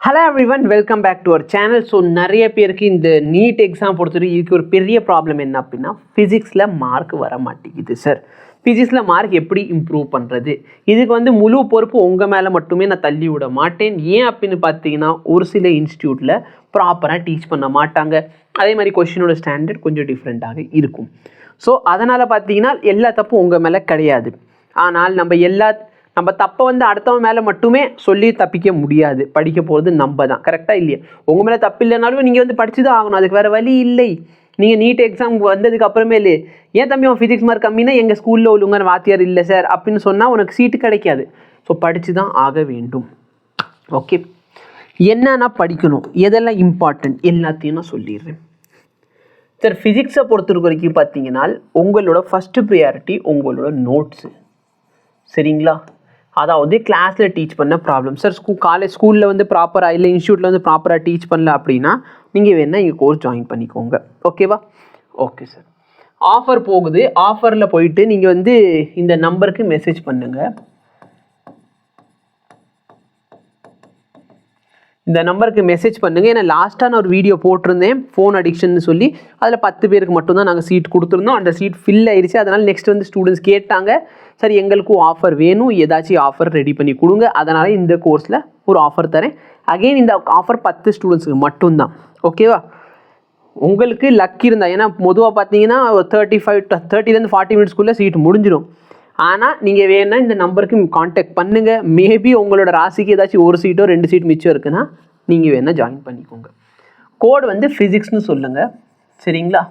Hello everyone, welcome back to our channel. So நிறைய பேருக்கு இந்த நீட் எக்ஸாம் பொறுத்தவரை இதுக்கு ஒரு பெரிய ப்ராப்ளம் என்ன அப்படின்னா, ஃபிசிக்ஸில் மார்க் வர மாட்டேங்குது சார். ஃபிசிக்ஸில் மார்க் எப்படி இம்ப்ரூவ் பண்ணுறது? இதுக்கு முழு பொறுப்பு உங்கள் மேலே மட்டுமே நான் தள்ளி விட மாட்டேன். ஏன் அப்படின்னு பார்த்தீங்கன்னா, ஒரு சில இன்ஸ்டியூட்டில் ப்ராப்பராக டீச் பண்ண மாட்டாங்க. அதே மாதிரி கொஷினோட ஸ்டாண்டர்ட் கொஞ்சம் டிஃப்ரெண்ட்டாக இருக்கும். ஸோ அதனால் பார்த்தீங்கன்னா எல்லா தப்பும் உங்கள் மேலே கிடையாது. ஆனால் நம்ம தப்பை அடுத்தவன் மேலே மட்டுமே சொல்லி தப்பிக்க முடியாது. படிக்க போகிறது நம்ம தான், கரெக்டாக இல்லையா? உங்கள் மேலே தப்பு இல்லைனாலும் நீங்கள் படித்து தான் ஆகணும். அதுக்கு வேறு வழி இல்லை. நீங்கள் நீட் எக்ஸாம் வந்ததுக்கு அப்புறமே இல்லை, ஏன் தம்பி அவன் ஃபிசிக்ஸ் மார்க் கம்மினா எங்கள் ஸ்கூலில் ஒழுங்கான வாத்தியார் இல்லை சார் அப்படின்னு சொன்னால் உனக்கு சீட்டு கிடைக்காது. ஸோ படித்து தான் ஆக வேண்டும். ஓகே, என்னென்னா படிக்கணும், எதெல்லாம் இம்பார்ட்டன்ட் எல்லாத்தையும் நான் சொல்லிடுறேன் சார். ஃபிசிக்ஸை பொறுத்த வரைக்கும் பார்த்தீங்கன்னா உங்களோட ஃபஸ்ட்டு ப்ரியாரிட்டி உங்களோட நோட்ஸு, சரிங்களா? அதாவது கிளாஸில் டீச் பண்ண ப்ராப்ளம் சார். ஸ்கூலில் ப்ராப்பராக இல்லை, இன்ஸ்டியூட்டில் ப்ராப்பராக டீச் பண்ணல அப்படின்னா நீங்கள் வேணால் இங்கே கோர்ஸ் ஜாயின் பண்ணிக்கோங்க. ஓகேவா? Okay sir. ஆஃபர் போகுது. ஆஃபரில் போயிட்டு நீங்கள் இந்த நம்பருக்கு மெசேஜ் பண்ணுங்கள். இந்த நம்பருக்கு மெசேஜ் பண்ணுங்கள். ஏன்னா லாஸ்ட்டாக நான் ஒரு வீடியோ போட்டிருந்தேன் ஃபோன் அடிக்ஷன் சொல்லி. அதில் 10 பேருக்கு மட்டும்தான் நாங்கள் சீட் கொடுத்துருந்தோம். அந்த சீட் ஃபில் ஆயிடுச்சு. அதனால் நெக்ஸ்ட் ஸ்டூடெண்ட்ஸ் கேட்டாங்க, சார் எங்களுக்கும் ஆஃபர் வேணும், ஏதாச்சும் ஆஃபர் ரெடி பண்ணி கொடுங்க. அதனால் இந்த கோர்ஸில் ஒரு ஆஃபர் தரேன். அகெயின் இந்த ஆஃபர் 10 ஸ்டூடெண்ட்ஸுக்கு மட்டும்தான். ஓகேவா? உங்களுக்கு லக் இருந்தால், ஏன்னா பொதுவாக பார்த்தீங்கன்னா 30 to 40 மினிட்ஸ்க்குள்ளே சீட் முடிஞ்சிடும். ஆனால் நீங்கள் வேணால் இந்த நம்பருக்கு காண்டாக்ட் பண்ணுங்கள். மேபி உங்களோட ராசிக்கு ஏதாச்சும் ஒரு சீட்டோ 2 சீட் மிச்சம் இருக்குன்னா நீங்கள் வேணால் ஜாயின் பண்ணிக்கோங்க. கோடு ஃபிசிக்ஸ்னு சொல்லுங்கள், சரிங்களா?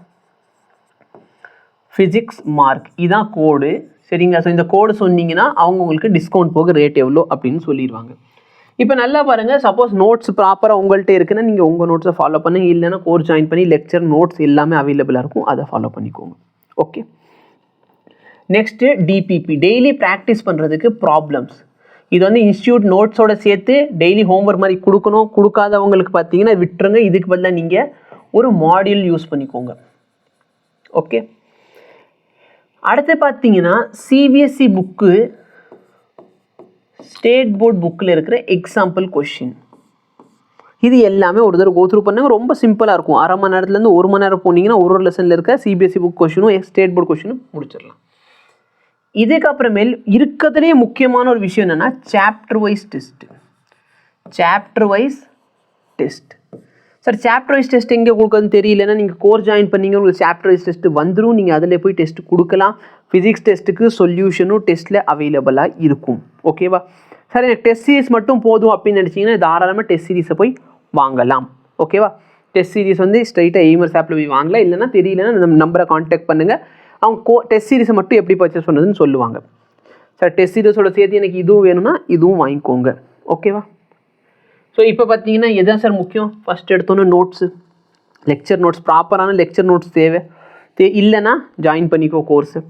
ஃபிசிக்ஸ் மார்க் இதான் கோடு, சரிங்களா? ஸோ இந்த கோடு சொன்னீங்கன்னா அவங்க உங்களுக்கு டிஸ்கவுண்ட் போக ரேட் எவ்வளோ அப்படின்னு சொல்லிடுவாங்க. இப்போ நல்லா பாருங்கள், சப்போஸ் நோட்ஸ் ப்ராப்பராக உங்கள்கிட்ட இருக்குன்னா நீங்கள் உங்கள் நோட்ஸை ஃபாலோ பண்ணுங்கள். இல்லைன்னா கோர்ஸ் ஜாயின் பண்ணி லெக்சர் நோட்ஸ் எல்லாமே அவைலபிளாக இருக்கும், அதை ஃபாலோ பண்ணிக்கோங்க. Okay, next DPP, daily practice பண்ணுறதுக்கு ப்ராப்ளம்ஸ். இது இன்ஸ்டியூட் நோட்ஸோட சேர்த்து டெய்லி ஹோம்ஒர்க் மாதிரி கொடுக்கணும். கொடுக்காதவங்களுக்கு பார்த்தீங்கன்னா விட்டுருங்க. இதுக்கு பதிலாக நீங்கள் ஒரு மாடியூல் யூஸ் பண்ணிக்கோங்க. ஓகே, அடுத்து பார்த்தீங்கன்னா சிபிஎஸ்சி புக்கு, ஸ்டேட் போர்ட் புக்கில் இருக்கிற எக்ஸாம்பிள் கொஷின், இது எல்லாமே ஒரு தடவை கோத்ரூ பண்ணுங்க. ரொம்ப சிம்பிளாக இருக்கும். அரை மணி நேரத்துலேருந்து 1 மணி நேரம் போனீங்கன்னா ஒரு லெசனில் இருக்க சிபிஎஸ்சி புக் கொஷினும் ஸ்டேட் போர்ட் கொஷினும் முடிச்சிடலாம். இதுக்கப்புறமேல் இருக்கிறதுலே முக்கியமான ஒரு விஷயம் என்னென்னா chapter wise test. Chapter wise test sir, chapter wise test எங்கே கொடுக்குறதுன்னு தெரியலன்னா நீங்கள் கோர்ஸ் ஜாயின் பண்ணிங்க, உங்களுக்கு சாப்டர் வைஸ் டெஸ்ட்டு வந்துடும். நீங்கள் அதில் போய் டெஸ்ட் கொடுக்கலாம். ஃபிசிக்ஸ் டெஸ்ட்டுக்கு சொல்யூஷனும் டெஸ்ட்டில் அவைலபிளாக இருக்கும். ஓகேவா சார்? எனக்கு டெஸ்ட் சீரிஸ் மட்டும் போதும் அப்படின்னு நினச்சிங்கன்னா தாராளமாக டெஸ்ட் சீரிஸை போய் வாங்கலாம். ஓகேவா? டெஸ்ட் சீரிஸ் ஸ்ட்ரைட்டாக எய்மர்ஸ் ஆப்பில் போய் வாங்கலாம். இல்லைன்னா தெரியலன்னா நம்ம நம்பரை கான்டாக்ட் பண்ணுங்கள். அவங்க டெஸ்ட் சீரிஸை மட்டும் எப்படி பர்ச்சேஸ் பண்ணுறதுன்னு சொல்லுவாங்க. சார் டெஸ்ட் சீரிஸோட சேர்த்து எனக்கு இதுவும் வேணும்னா இதுவும் வாங்கிக்கோங்க. ஓகேவா? ஸோ இப்போ பார்த்தீங்கன்னா எதான் சார் முக்கியம்? ஃபஸ்ட் எடுத்தோன்னே நோட்ஸு, லெக்சர் நோட்ஸ், ப்ராப்பரான லெக்சர் நோட்ஸ் தேவை. இல்லைன்னா ஜாயின் பண்ணிக்கோ course.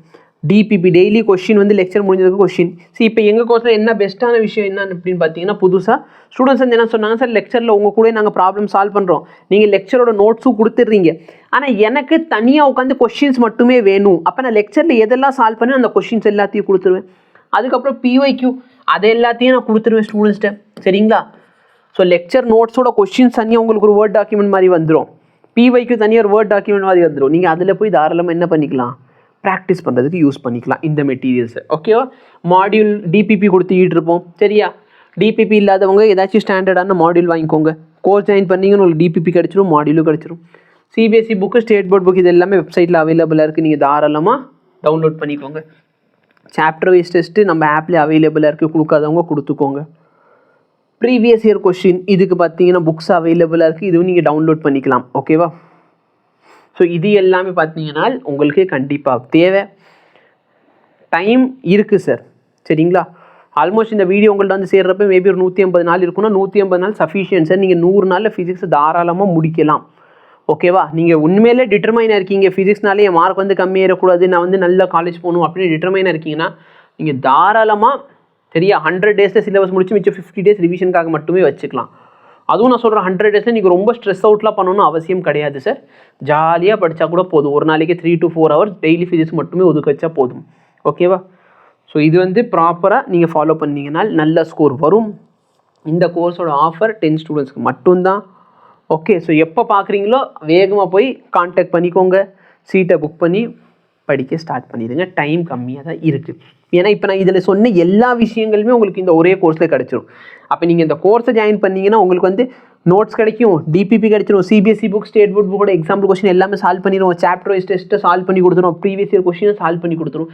DPP, daily question lecture முடிஞ்சதுக்கு கொஷின். இப்போ எங்கள் கோர்ஸில் என்ன பெஸ்ட்டான விஷயம் என்ன அப்படின்னு பார்த்தீங்கன்னா, புதுசாக ஸ்டூடெண்ட்ஸ் என்ன சொன்னாங்க, சார் லெக்சரில் உங்கள் கூட நாங்கள் ப்ராப்ளம் சால்வ் பண்ணுறோம், நீங்கள் லெக்சரோட நோட்ஸும் கொடுத்துட்றீங்க, ஆனால் எனக்கு தனியாக உட்காந்து கொஷின்ஸ் மட்டுமே வேணும். அப்போ நான் லெக்சரில் எதெல்லாம் சால்வ் பண்ணி அந்த கொஷின்ஸ் எல்லாத்தையும் கொடுத்துருவேன். அதுக்கப்புறம் பிஒய்க்யூ அதை எல்லாத்தையும் நான் கொடுத்துருவேன் ஸ்டூடெண்ட்ஸ்கிட்ட, சரிங்களா? ஸோ லெக்சர் நோட்ஸோட கொஷின்ஸ் தனியாக உங்களுக்கு ஒரு வேர்ட் டாக்குமெண்ட் மாதிரி வந்துடும். பிஒய்க்யூ தனியாக ஒரு வேர்ட் டாக்குமெண்ட் மாதிரி வந்துடும். நீங்கள் அதில் போய் தாராளமாக என்ன பண்ணிக்கலாம், ப்ராக்டிஸ் பண்ணுறதுக்கு யூஸ் பண்ணிக்கலாம் இந்த மெட்டீரியல்ஸை. ஓகேவா? மாடியூல் டிபிபி கொடுத்துக்கிட்டு இருப்போம், சரியா? டிபிபி இல்லாதவங்க ஏதாச்சும் ஸ்டாண்டர்டான மாடியூல் வாங்கிக்கோங்க. கோர்ஸ் ஜாயின் பண்ணிங்கன்னு உங்களுக்கு டிபிபி கிடச்சிரும், மாடியூலும் கிடச்சிரும். CBSE book, state board book, இது எல்லாமே வெப்சைட்டில் அவைலபிளாக இருக்குது. நீங்கள் தாராளமாக டவுன்லோட் பண்ணிக்கோங்க. சாப்டர் வைஸ் டெஸ்ட்டு நம்ம ஆப்லேயே அவைலபிளாக இருக்குது, கொடுக்காதவங்க கொடுத்துக்கோங்க. ப்ரீவியஸ் இயர் கொஷின் இதுக்கு பார்த்தீங்கன்னா புக்ஸ் அவைலபிளாக இருக்குது, இதுவும் நீங்கள் டவுன்லோட் பண்ணிக்கலாம். ஓகேவா? ஸோ இது எல்லாமே பார்த்தீங்கன்னா உங்களுக்கு கண்டிப்பாக தேவை. டைம் இருக்குது சார், சரிங்களா? ஆல்மோஸ்ட் இந்த வீடியோ உங்கள்கிட்ட சேர்றப்ப மேபி ஒரு 150 நாள் இருக்குன்னா 150 நாள் சஃபிஷியன்ட் சார். நீங்கள் 100 நாளில் ஃபிசிக்ஸ் தாராளமாக முடிக்கலாம். ஓகேவா? நீங்கள் உண்மையிலே டிட்டர்மைனாக இருக்கீங்க, ஃபிசிக்ஸ்னாலே என் மார்க் கம்மியாகிடக்கூடாது, நான் நல்ல காலேஜ் போகணும் அப்படின்னு டிட்டர்மைனாக இருக்கீங்கன்னா நீங்கள் தாராளமாக சரியா 100 டேஸில் சிலபஸ் முடிச்சு மிச்சம் 50 டேஸ் ரிவிஷனுக்காக மட்டுமே வச்சுக்கலாம். அதுவும் நான் சொல்கிறேன் 100 டேஸில் நீங்கள் ரொம்ப ஸ்ட்ரெஸ் அவுட்லாம் பண்ணணும்னு அவசியம் கிடையாது சார். ஜாலியாக படித்தா கூட போதும். ஒரு நாளைக்கு 3 to 4 hours டெய்லி ஃபிசிக்ஸ் மட்டுமே ஒதுக்க வச்சா போதும். ஓகேவா? ஸோ இது ப்ராப்பராக நீங்கள் ஃபாலோ பண்ணிங்கன்னா நல்ல ஸ்கோர் வரும். இந்த கோர்ஸோட ஆஃபர் 10 ஸ்டூடெண்ட்ஸ்க்கு மட்டும்தான். ஓகே, ஸோ எப்போ பார்க்குறீங்களோ வேகமாக போய் கான்டாக்ட் பண்ணிக்கோங்க, சீட்டை புக் பண்ணி படிக்க ஸ்டார்ட் பண்ணிடுங்க. டைம் கம்மியாக தான் இருக்குது. ஏன்னா இப்போ நான் இதில் சொன்ன எல்லா விஷயங்களுமே உங்களுக்கு இந்த ஒரே கோர்ஸில் கிடச்சிரும். அப்போ நீங்கள் இந்த கோர்ஸை ஜாயின் பண்ணிங்கன்னா உங்களுக்கு வந்து நோட்ஸ் கிடைக்கும், டிபிபி கிடைச்சிரும், சிபிஎஸ்சி புக், ஸ்டேட் போர்ட் புக்கோட எக்ஸாம்பிள் கொஸ்டின் எல்லாமே சால்வ் பண்ணிடுவோம், சாப்டர் வைஸ் டெஸ்ட்டை சால்வ் பண்ணி கொடுத்துரும், ப்ரீவியஸ் இயர் கொஸ்டினை சால்வ் பண்ணி கொடுத்துரும்.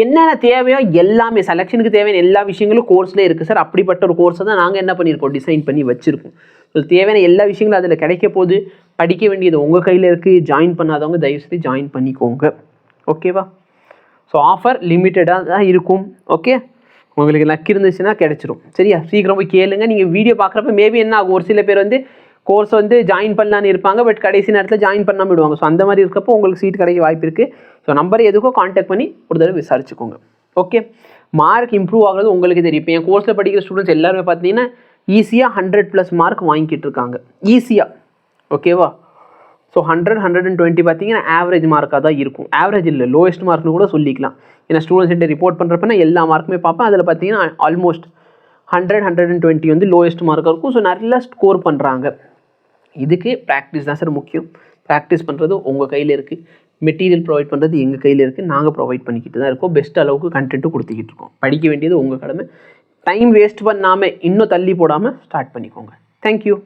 என்னென்ன தேவையோ எல்லாமே செலெக்ஷனுக்கு தேவையான எல்லா விஷயங்களும் கோர்ஸ்லேயே இருக்குது சார். அப்படிப்பட்ட ஒரு கோர்ஸை தான் நாங்கள் என்ன பண்ணியிருக்கோம், டிசைன் பண்ணி வச்சுருக்கோம். ஸோ தேவையான எல்லா விஷயங்களும் அதில் கிடைக்க போது. படிக்க வேண்டியது உங்கள் கையில் இருக்குது. ஜாயின் பண்ணாதவங்க தயவுசெய்து ஜாயின் பண்ணிக்கோங்க. ஓகேவா? ஸோ ஆஃபர் லிமிட்டடாக தான் இருக்கும். ஓகே, உங்களுக்கு லக் இருந்துச்சுன்னா கிடச்சிரும். சரியா? சீக்கிரம் போய் கேளுங்க. நீங்கள் வீடியோ பார்க்குறப்ப மேபி என்ன ஆகும், ஒரு சில பேர் வந்து கோர்ஸ் வந்து ஜாயின் பண்ணலான்னு இருப்பாங்க, பட் கடைசி நேரத்தில் ஜாயின் பண்ணாமல் விடுவாங்க. ஸோ அந்த மாதிரி இருக்கப்போ உங்களுக்கு சீட் கிடைக்க வாய்ப்பு இருக்குது. ஸோ நம்பரை எதுக்கோ கான்டாக்ட் பண்ணி ஒரு தடவை விசாரிச்சுக்கோங்க. ஓகே, மார்க் இம்ப்ரூவ் ஆகிறது உங்களுக்கு தெரியும். இப்போ என் கோர்ஸில் படிக்கிற ஸ்டூடெண்ட்ஸ் எல்லாருமே பார்த்தீங்கன்னா ஈஸியாக 100+ மார்க் வாங்கிக்கிட்டு இருக்காங்க, ஈஸியாக. ஓகேவா? ஸோ 100, 120 பார்த்தீங்கன்னா ஆவரேஜ் மார்க்காக தான் இருக்கும். ஆவரேஜ் இல்லை, லோயஸ்ட் மார்க்னு கூட சொல்லிக்கலாம். ஏன்னா ஸ்டூடெண்ட்ஸ்கிட்ட ரிப்போர்ட் பண்ணுறப்ப நான் எல்லா மார்க்குமே பார்ப்பேன். அதில் பார்த்தீங்கன்னா ஆல்மோஸ்ட் 100, 120 வந்து லோயஸ்ட் மார்க்காக இருக்கும். ஸோ நல்லா ஸ்கோர் பண்ணுறாங்க. இதுக்கு ப்ராக்டிஸ் தான் சார் முக்கியம். ப்ராக்டிஸ் பண்ணுறது உங்கள் கையில் இருக்குது. மெட்டீரியல் ப்ரொவைட் பண்ணுறது எங்கள் கையில் இருக்குது. நாங்கள் ப்ரொவைட் பண்ணிக்கிட்டு தான் இருக்கோம். பெஸ்ட் அளவுக்கு கண்டென்ட்டும் கொடுத்துக்கிட்டு இருக்கோம். படிக்க வேண்டியது உங்கள் கடமை. டைம் வேஸ்ட் பண்ணாமல் இன்னும் தள்ளி போடாமல் ஸ்டார்ட் பண்ணிக்கோங்க. தேங்க்யூ.